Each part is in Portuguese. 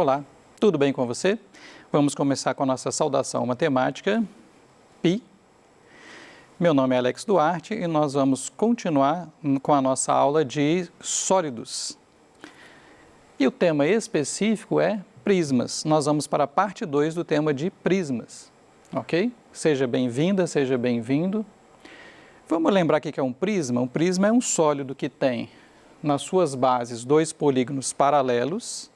Olá, tudo bem com você? Vamos começar com a nossa saudação matemática, Pi. Meu nome é Alex Duarte e nós vamos continuar com a nossa aula de sólidos. E o tema específico é prismas. Nós vamos para a parte 2 do tema de prismas, ok? Seja bem-vinda, seja bem-vindo. Vamos lembrar o que é um prisma? Um prisma é um sólido que tem nas suas bases dois polígonos paralelos,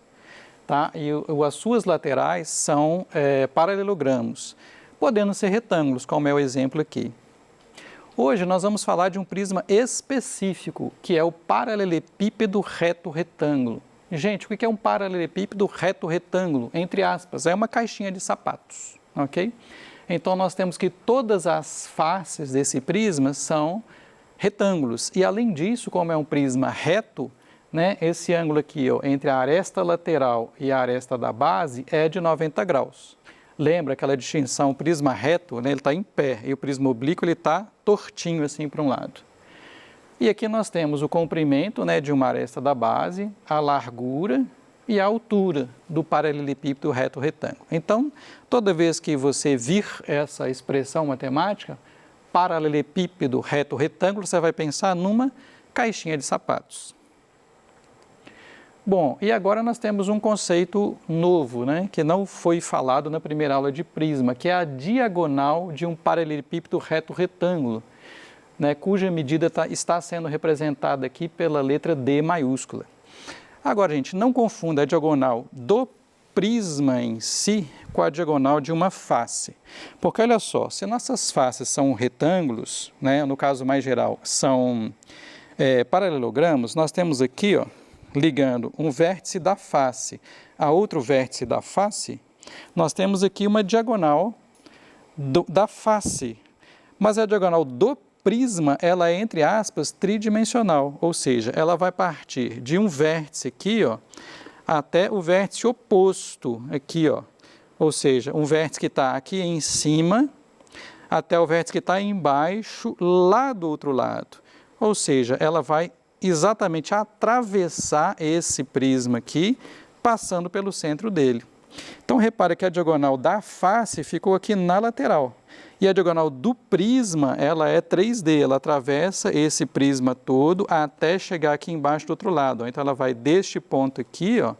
tá? E as suas laterais são paralelogramos, podendo ser retângulos, como é o exemplo aqui. Hoje nós vamos falar de um prisma específico, que é o paralelepípedo reto-retângulo. Gente, o que é um paralelepípedo reto-retângulo? Entre aspas, é uma caixinha de sapatos, ok? Então nós temos que todas as faces desse prisma são retângulos. E além disso, como é um prisma reto, né, esse ângulo aqui, ó, entre a aresta lateral e a aresta da base é de 90 graus. Lembra aquela distinção, o prisma reto, né, ele está em pé, e o prisma oblíquo ele está tortinho assim para um lado. E aqui nós temos o comprimento, né, de uma aresta da base, a largura e a altura do paralelepípedo reto-retângulo. Então, toda vez que você vir essa expressão matemática, paralelepípedo reto-retângulo, você vai pensar numa caixinha de sapatos. Bom, e agora nós temos um conceito novo, né, que não foi falado na primeira aula de prisma, que é a diagonal de um paralelepípedo reto-retângulo, né, cuja medida está sendo representada aqui pela letra D maiúscula. Agora, gente, não confunda a diagonal do prisma em si com a diagonal de uma face. Porque, olha só, se nossas faces são retângulos, né, no caso mais geral, são paralelogramos, nós temos aqui, ó, ligando um vértice da face a outro vértice da face, nós temos aqui uma diagonal da face. Mas a diagonal do prisma, ela é, entre aspas, tridimensional, ou seja, ela vai partir de um vértice aqui, ó, até o vértice oposto aqui, ó, ou seja, um vértice que está aqui em cima até o vértice que está embaixo, lá do outro lado. Ou seja, ela vai exatamente atravessar esse prisma aqui, passando pelo centro dele. Então, repare que a diagonal da face ficou aqui na lateral. E a diagonal do prisma, ela é 3D, ela atravessa esse prisma todo até chegar aqui embaixo do outro lado. Então, ela vai deste ponto aqui, ó,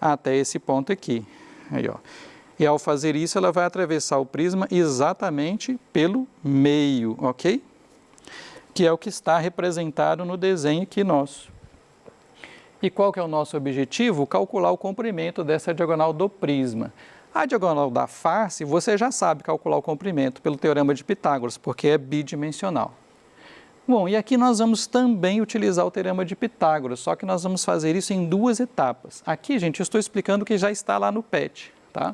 até esse ponto aqui. Aí, ó. E ao fazer isso, ela vai atravessar o prisma exatamente pelo meio, ok? Que é o que está representado no desenho aqui nosso. E qual que é o nosso objetivo? Calcular o comprimento dessa diagonal do prisma. A diagonal da face, você já sabe calcular o comprimento pelo teorema de Pitágoras, porque é bidimensional. Bom, e aqui nós vamos também utilizar o teorema de Pitágoras, só que nós vamos fazer isso em duas etapas. Aqui, gente, eu estou explicando o que já está lá no PET, tá?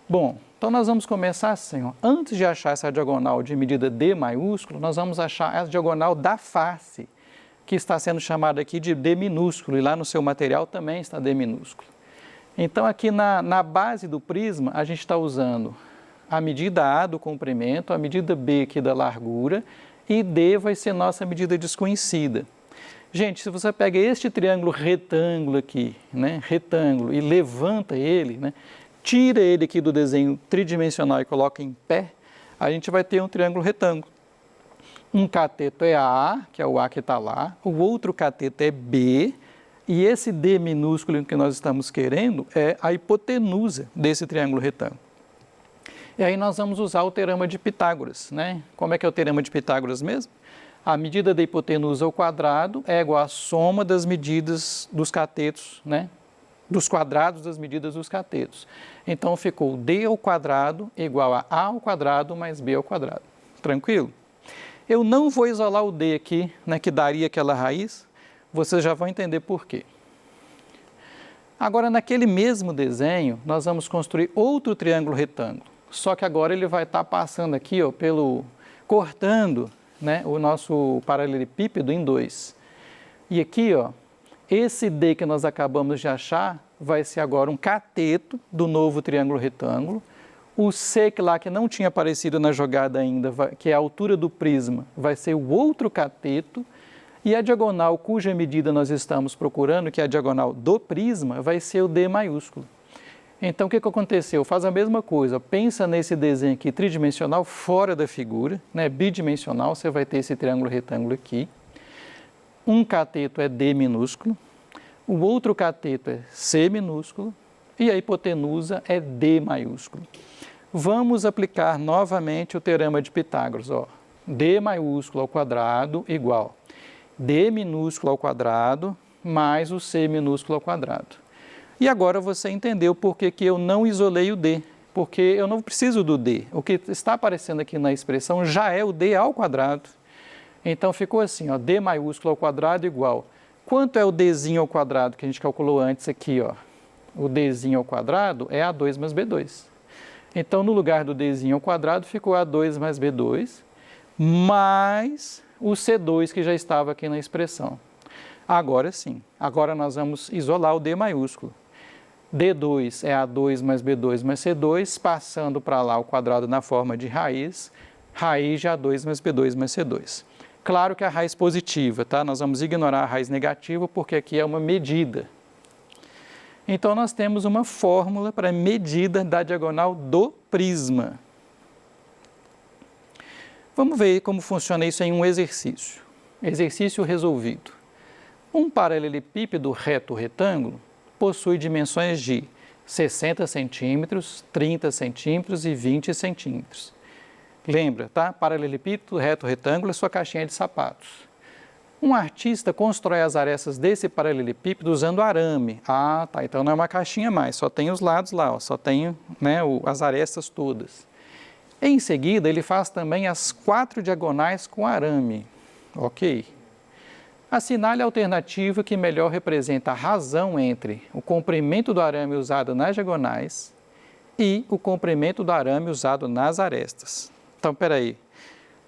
Bom, então nós vamos começar assim, ó. Antes de achar essa diagonal de medida D maiúsculo, nós vamos achar a diagonal da face, que está sendo chamada aqui de D minúsculo, e lá no seu material também está D minúsculo. Então, aqui na base do prisma, a gente está usando a medida A do comprimento, a medida B aqui da largura, e D vai ser nossa medida desconhecida. Gente, se você pega este triângulo retângulo aqui, né, retângulo, e levanta ele, né, tira ele aqui do desenho tridimensional e coloca em pé, a gente vai ter um triângulo retângulo. Um cateto é A, que é o A que está lá, o outro cateto é B, e esse D minúsculo que nós estamos querendo é a hipotenusa desse triângulo retângulo. E aí nós vamos usar o teorema de Pitágoras, né? Como é que é o teorema de Pitágoras mesmo? A medida da hipotenusa ao quadrado é igual à soma das medidas dos catetos, né? Dos quadrados das medidas dos catetos. Então ficou D ao quadrado igual a A ao quadrado mais B ao quadrado. Tranquilo? Eu não vou isolar o D aqui, né, que daria aquela raiz. Vocês já vão entender por quê. Agora, naquele mesmo desenho, nós vamos construir outro triângulo retângulo. Só que agora ele vai estar passando aqui, ó, cortando, né, o nosso paralelepípedo em dois. E aqui, ó, esse D que nós acabamos de achar vai ser agora um cateto do novo triângulo retângulo. O C, que lá que não tinha aparecido na jogada ainda, que é a altura do prisma, vai ser o outro cateto. E a diagonal cuja medida nós estamos procurando, que é a diagonal do prisma, vai ser o D maiúsculo. Então, o que aconteceu? Faz a mesma coisa, pensa nesse desenho aqui tridimensional fora da figura, né? Bidimensional, você vai ter esse triângulo retângulo aqui. Um cateto é D minúsculo, o outro cateto é C minúsculo e a hipotenusa é D maiúsculo. Vamos aplicar novamente o teorema de Pitágoras, ó. D maiúsculo ao quadrado igual D minúsculo ao quadrado mais o C minúsculo ao quadrado. E agora você entendeu por que eu não isolei o D, porque eu não preciso do D. O que está aparecendo aqui na expressão já é o D ao quadrado. Então ficou assim, ó, D maiúsculo ao quadrado igual. Quanto é o Dzinho ao quadrado que a gente calculou antes aqui, ó? O Dzinho ao quadrado é A2 mais B2. Então, no lugar do Dzinho ao quadrado, ficou A2 mais B2, mais o C2 que já estava aqui na expressão. Agora sim, agora nós vamos isolar o D maiúsculo. D2 é A2 mais B2 mais C2, passando para lá o quadrado na forma de raiz, raiz de A2 mais B2 mais C2. Claro que a raiz positiva, tá? Nós vamos ignorar a raiz negativa porque aqui é uma medida. Então, nós temos uma fórmula para medida da diagonal do prisma. Vamos ver como funciona isso em um exercício. Exercício resolvido. Um paralelepípedo reto-retângulo possui dimensões de 60 centímetros, 30 centímetros e 20 centímetros. Lembra, tá? Paralelepípedo reto-retângulo é sua caixinha de sapatos. Um artista constrói as arestas desse paralelepípedo usando arame. Ah, tá, então não é uma caixinha mais, só tem os lados lá, ó, só tem, né, as arestas todas. Em seguida, ele faz também as 4 diagonais com arame. Ok. Assinale a alternativa que melhor representa a razão entre o comprimento do arame usado nas diagonais e o comprimento do arame usado nas arestas. Então, peraí.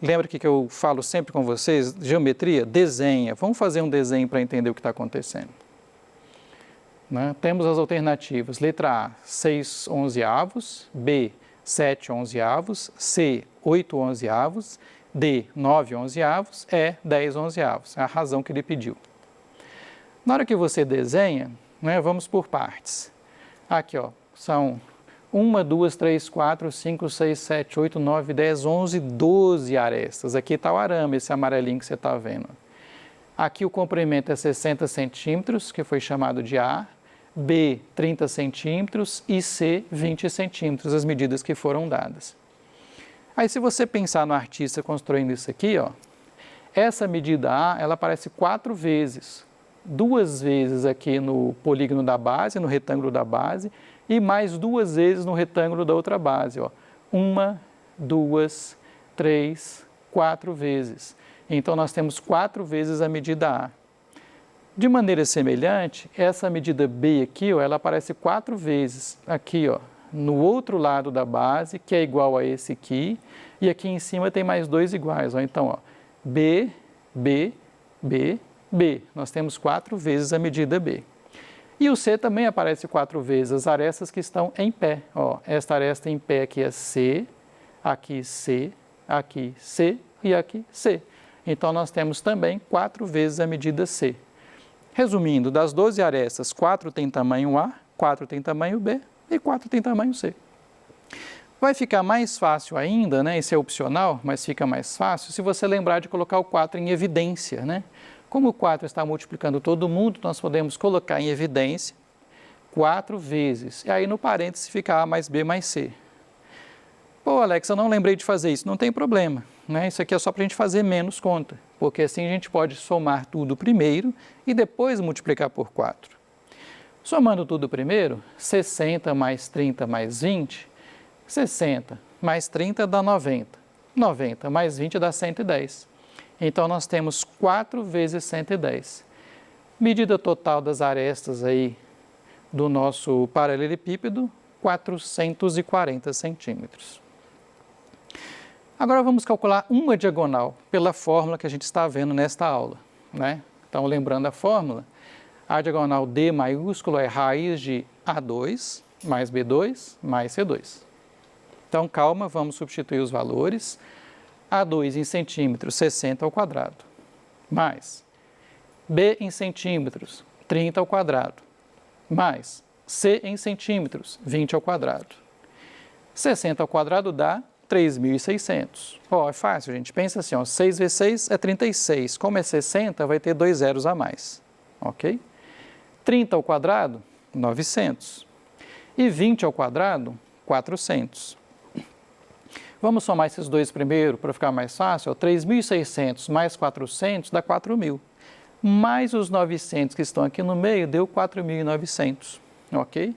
Lembra que eu falo sempre com vocês? Geometria? Desenha. Vamos fazer um desenho para entender o que está acontecendo. Né? Temos as alternativas. Letra A, 6 onzeavos. B, 7 onzeavos. C, 8 onzeavos. D, 9 onzeavos. E, 10 onzeavos. É a razão que ele pediu. Na hora que você desenha, né, vamos por partes. Aqui, ó, são 1, 2, 3, 4, 5, 6, 7, 8, 9, 10, 11, 12 arestas. Aqui está o arame, esse amarelinho que você está vendo. Aqui o comprimento é 60 centímetros, que foi chamado de A, B, 30 centímetros e C, 20 centímetros, as medidas que foram dadas. Aí, se você pensar no artista construindo isso aqui, ó, essa medida A, ela aparece 4 vezes. 2 vezes aqui no polígono da base, no retângulo da base, e mais 2 vezes no retângulo da outra base. Ó. 1, 2, 3, 4 vezes. Então, nós temos 4 vezes a medida A. De maneira semelhante, essa medida B aqui, ó, ela aparece 4 vezes aqui, ó, no outro lado da base, que é igual a esse aqui, e aqui em cima tem mais 2 iguais. Ó. Então, ó, B, B, B, B. Nós temos 4 vezes a medida B. E o C também aparece 4 vezes, as arestas que estão em pé. Ó, esta aresta em pé aqui é C, aqui C e aqui C. Então, nós temos também 4 vezes a medida C. Resumindo, das 12 arestas, 4 tem tamanho A, 4 tem tamanho B e 4 tem tamanho C. Vai ficar mais fácil ainda, né? Isso é opcional, mas fica mais fácil se você lembrar de colocar o 4 em evidência, né? Como o 4 está multiplicando todo mundo, nós podemos colocar em evidência 4 vezes. E aí no parênteses fica A mais B mais C. Pô, Alex, eu não lembrei de fazer isso. Não tem problema, né? Isso aqui é só para a gente fazer menos conta, porque assim a gente pode somar tudo primeiro e depois multiplicar por 4. Somando tudo primeiro, 60 mais 30 mais 20, 60 mais 30 dá 90. 90 mais 20 dá 110. Então, nós temos 4 vezes 110. Medida total das arestas aí do nosso paralelepípedo, 440 centímetros. Agora, vamos calcular uma diagonal pela fórmula que a gente está vendo nesta aula, né? Então, lembrando a fórmula, a diagonal D maiúsculo é raiz de A2 mais B2 mais C2. Então, calma, vamos substituir os valores. A2 em centímetros, 60 ao quadrado, mais B em centímetros, 30 ao quadrado, mais C em centímetros, 20 ao quadrado. 60 ao quadrado dá 3.600. Ó, é fácil, gente. Pensa assim, ó, 6 vezes 6 é 36. Como é 60, vai ter 2 zeros a mais. Ok? 30 ao quadrado, 900. E 20 ao quadrado, 400. Vamos somar esses dois primeiro para ficar mais fácil. 3.600 mais 400 dá 4.000. Mais os 900 que estão aqui no meio deu 4.900. Ok?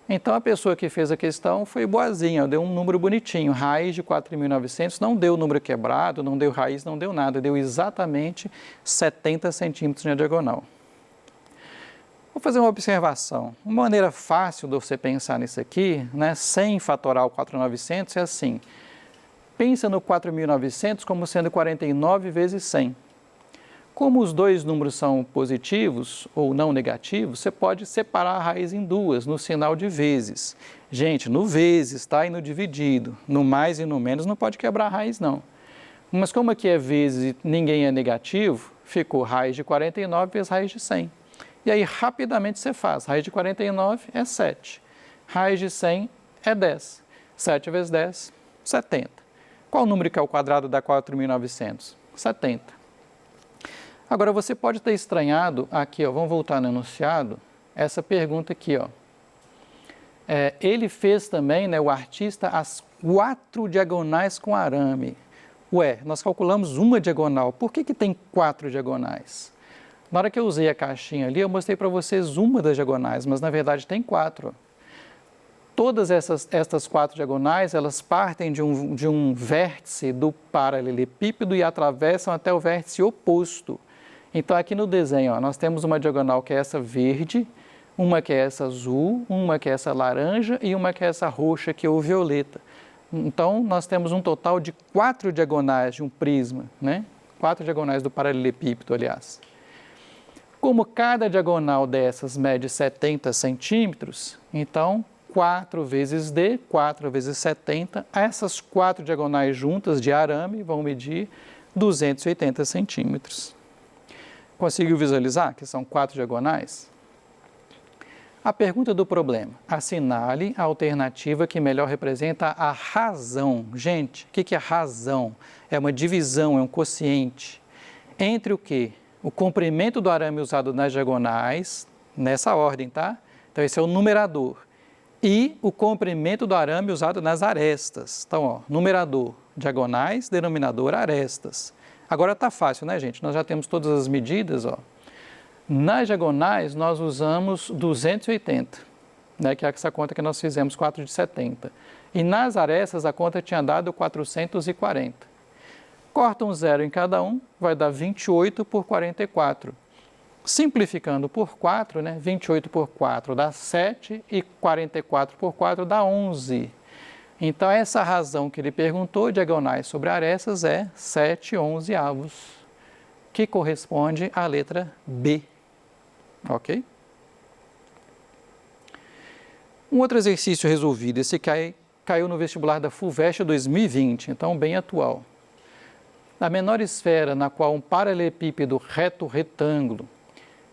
Então, a pessoa que fez a questão foi boazinha, deu um número bonitinho. Raiz de 4.900 não deu número quebrado, não deu raiz, não deu nada. Deu exatamente 70 centímetros na diagonal. Vou fazer uma observação. Uma maneira fácil de você pensar nisso aqui, né, sem fatorar o 4.900, é assim. Pensa no 4.900 como sendo 49 vezes 100. Como os dois números são positivos ou não negativos, você pode separar a raiz em duas, no sinal de vezes. Gente, no vezes, tá? E no dividido. No mais e no menos não pode quebrar a raiz, não. Mas como aqui é vezes e ninguém é negativo, ficou raiz de 49 vezes raiz de 100. E aí, rapidamente você faz. Raiz de 49 é 7. Raiz de 100 é 10. 7 vezes 10, 70. Qual o número que é o quadrado da 4.900? 70. Agora, você pode ter estranhado aqui, ó, vamos voltar no enunciado, essa pergunta aqui, ó. Ele fez também, né, o artista, as 4 diagonais com arame. Ué, nós calculamos uma diagonal, por que tem 4 diagonais? Na hora que eu usei a caixinha ali, eu mostrei para vocês uma das diagonais, mas na verdade tem 4. Todas estas 4 diagonais, elas partem de um vértice do paralelepípedo e atravessam até o vértice oposto. Então, aqui no desenho, ó, nós temos uma diagonal que é essa verde, uma que é essa azul, uma que é essa laranja e uma que é essa roxa, que é o violeta. Então, nós temos um total de 4 diagonais de um prisma, né? 4 diagonais do paralelepípedo, aliás. Como cada diagonal dessas mede 70 centímetros, então 4 vezes D, 4 vezes 70, essas 4 diagonais juntas de arame vão medir 280 centímetros. Conseguiu visualizar que são 4 diagonais? A pergunta do problema. Assinale a alternativa que melhor representa a razão. Gente, o que é razão? É uma divisão, é um quociente. Entre o quê? O comprimento do arame usado nas diagonais, nessa ordem, tá? Então, esse é o numerador. E o comprimento do arame usado nas arestas. Então, ó, numerador, diagonais, denominador, arestas. Agora está fácil, né, gente? Nós já temos todas as medidas, ó. Nas diagonais, nós usamos 280, né, que é essa conta que nós fizemos, 4 de 70. E nas arestas, a conta tinha dado 440. Corta um zero em cada um, vai dar 28 por 44. Simplificando por 4, né, 28 por 4 dá 7 e 44 por 4 dá 11. Então, essa razão que ele perguntou, diagonais sobre arestas, é 7/11, que corresponde à letra B. Ok? Um outro exercício resolvido, esse caiu no vestibular da FUVEST 2020, então bem atual. A menor esfera na qual um paralelepípedo reto retângulo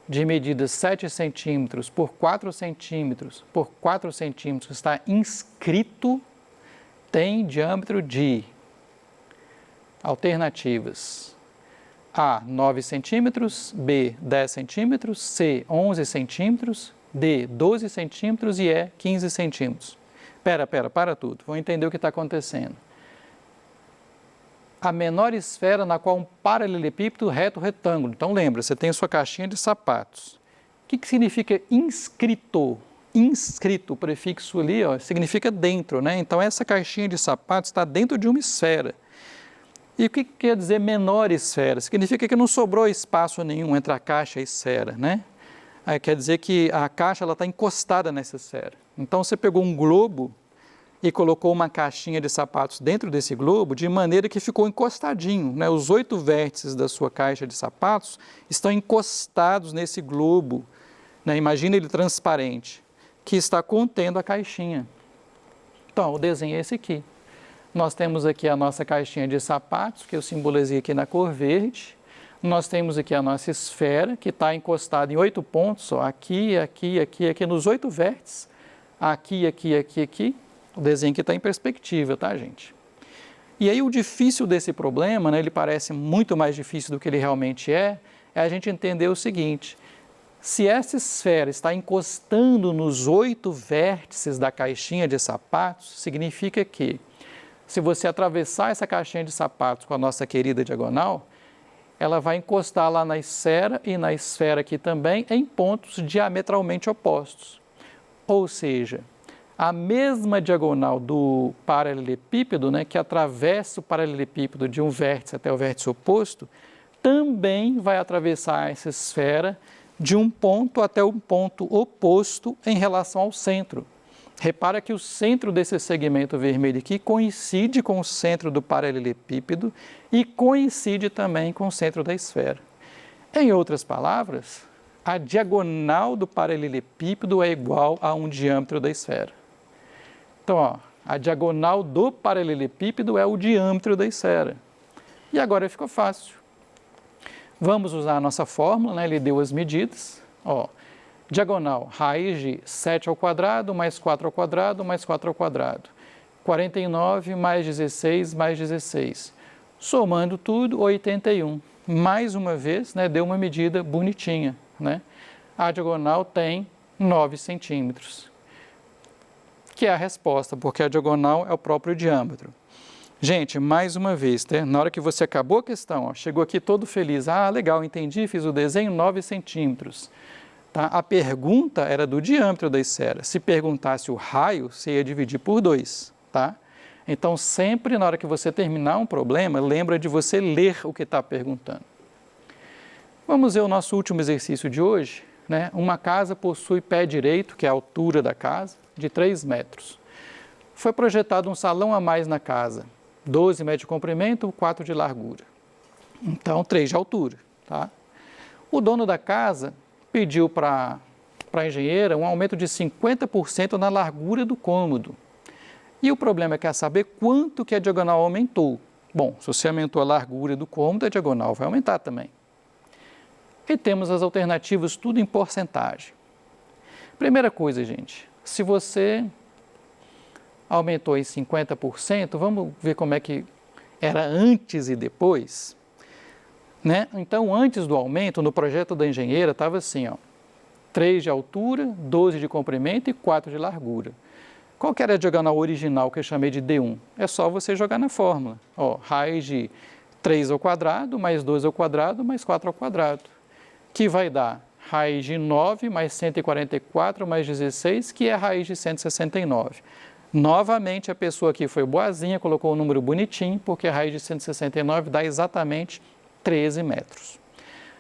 de medida 7 centímetros por 4 centímetros por 4 centímetros está inscrito tem diâmetro de alternativas A, 9 centímetros, B, 10 centímetros, C, 11 centímetros, D, 12 centímetros e E, 15 centímetros. Para tudo, vamos entender o que está acontecendo. A menor esfera na qual um paralelepípedo reto retângulo. Então, lembra, você tem a sua caixinha de sapatos. O que significa inscrito? Inscrito, o prefixo ali, ó, significa dentro, né? Então, essa caixinha de sapatos está dentro de uma esfera. E o que quer dizer menor esfera? Significa que não sobrou espaço nenhum entre a caixa e a esfera, né? Aí quer dizer que a caixa está encostada nessa esfera. Então, você pegou um globo e colocou uma caixinha de sapatos dentro desse globo, de maneira que ficou encostadinho, né? Os 8 vértices da sua caixa de sapatos estão encostados nesse globo, né? Imagina ele transparente, que está contendo a caixinha. Então, o desenho é esse aqui. Nós temos aqui a nossa caixinha de sapatos, que eu simbolizei aqui na cor verde. Nós temos aqui a nossa esfera, que está encostada em 8 pontos, ó, aqui, aqui, aqui, aqui, nos 8 vértices, aqui, aqui, aqui, aqui. O desenho aqui está em perspectiva, tá, gente? E aí o difícil desse problema, né, ele parece muito mais difícil do que ele realmente é a gente entender o seguinte: se essa esfera está encostando nos 8 vértices da caixinha de sapatos, significa que, se você atravessar essa caixinha de sapatos com a nossa querida diagonal, ela vai encostar lá na esfera e na esfera aqui também em pontos diametralmente opostos. Ou seja, a mesma diagonal do paralelepípedo, né, que atravessa o paralelepípedo de um vértice até o vértice oposto, também vai atravessar essa esfera de um ponto até um ponto oposto em relação ao centro. Repara que o centro desse segmento vermelho aqui coincide com o centro do paralelepípedo e coincide também com o centro da esfera. Em outras palavras, a diagonal do paralelepípedo é igual a um diâmetro da esfera. Então, ó, a diagonal do paralelepípedo é o diâmetro da esfera. E agora ficou fácil. Vamos usar a nossa fórmula, né? Ele deu as medidas. Ó, diagonal, raiz de 7 ao quadrado, mais 4 ao quadrado, mais 4 ao quadrado. 49 mais 16 mais 16. Somando tudo, 81. Mais uma vez, né, deu uma medida bonitinha, né? A diagonal tem 9 centímetros. Que é a resposta, porque a diagonal é o próprio diâmetro. Gente, mais uma vez, né? Na hora que você acabou a questão, ó, chegou aqui todo feliz. Ah, legal, entendi, fiz o desenho, 9 centímetros. Tá? A pergunta era do diâmetro da esfera. Se perguntasse o raio, você ia dividir por 2. Tá? Então, sempre na hora que você terminar um problema, lembra de você ler o que está perguntando. Vamos ver o nosso último exercício de hoje. Né? Uma casa possui pé direito, que é a altura da casa, de 3 metros. Foi projetado um salão a mais na casa, 12 metros de comprimento, 4 de largura. Então, 3 de altura. Tá? O dono da casa pediu para a engenheira um aumento de 50% na largura do cômodo. E o problema é que é saber quanto que a diagonal aumentou. Bom, se você aumentou a largura do cômodo, a diagonal vai aumentar também. E temos as alternativas tudo em porcentagem. Primeira coisa, gente, se você aumentou em 50%, vamos ver como é que era antes e depois. Né? Então, antes do aumento, no projeto da engenheira, estava assim, ó, 3 de altura, 12 de comprimento e 4 de largura. Qual que era a diagonal original que eu chamei de D1? É só você jogar na fórmula. Ó, raiz de 3 ao quadrado, mais 2 ao quadrado, mais 4 ao quadrado. Que vai dar raiz de 9 mais 144 mais 16, que é a raiz de 169. Novamente, a pessoa aqui foi boazinha, colocou o número bonitinho, porque a raiz de 169 dá exatamente 13 metros.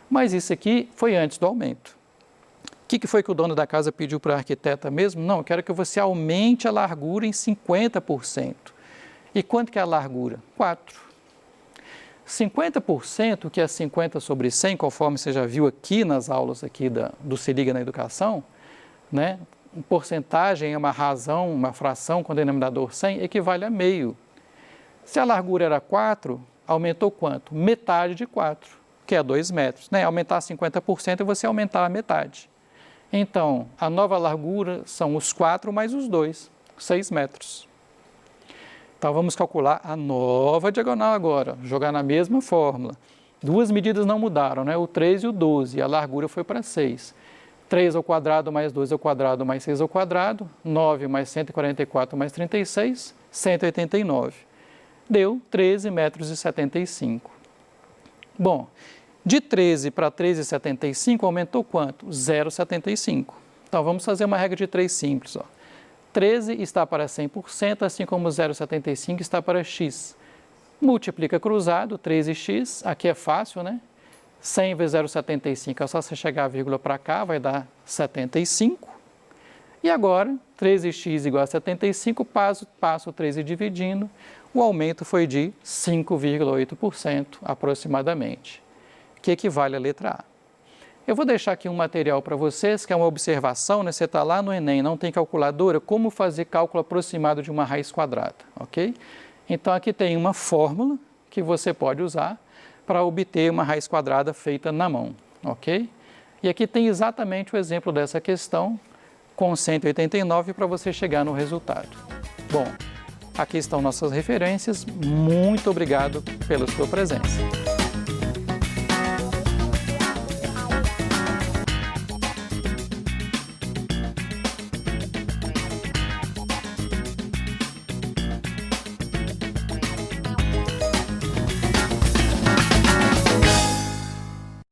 Mas isso aqui foi antes do aumento. O que foi que o dono da casa pediu para a arquiteta mesmo? Não, eu quero que você aumente a largura em 50%. E quanto que é a largura? 4. 50%, que é 50 sobre 100, conforme você já viu aqui nas aulas aqui do Se Liga na Educação, né? Porcentagem é uma razão, uma fração com denominador 100, equivale a meio. Se a largura era 4, aumentou quanto? Metade de 4, que é 2 metros. Né? Aumentar 50% é você aumentar a metade. Então, a nova largura são os 4 mais os 2, 6 metros. Então, vamos calcular a nova diagonal agora, jogar na mesma fórmula. Duas medidas não mudaram, né? O 3 e o 12, a largura foi para 6. 3 ao quadrado mais 2 ao quadrado mais 6 ao quadrado, 9 mais 144 mais 36, 189. Deu 13,75 metros. Bom, de 13 para 13,75 aumentou quanto? 0,75. Então, vamos fazer uma regra de 3 simples. Ó. 13 está para 100%, assim como 0,75 está para x. Multiplica cruzado, 13x, aqui é fácil, né? 100 vezes 0,75, é só você chegar a vírgula para cá, vai dar 75. E agora, 13x igual a 75, passo o 13 dividindo, o aumento foi de 5,8% aproximadamente, que equivale à letra A. Eu vou deixar aqui um material para vocês, que é uma observação, né? Você está lá no Enem, não tem calculadora, como fazer cálculo aproximado de uma raiz quadrada, ok? Então, aqui tem uma fórmula que você pode usar para obter uma raiz quadrada feita na mão, ok? E aqui tem exatamente o exemplo dessa questão com 189 para você chegar no resultado. Bom, aqui estão nossas referências. Muito obrigado pela sua presença.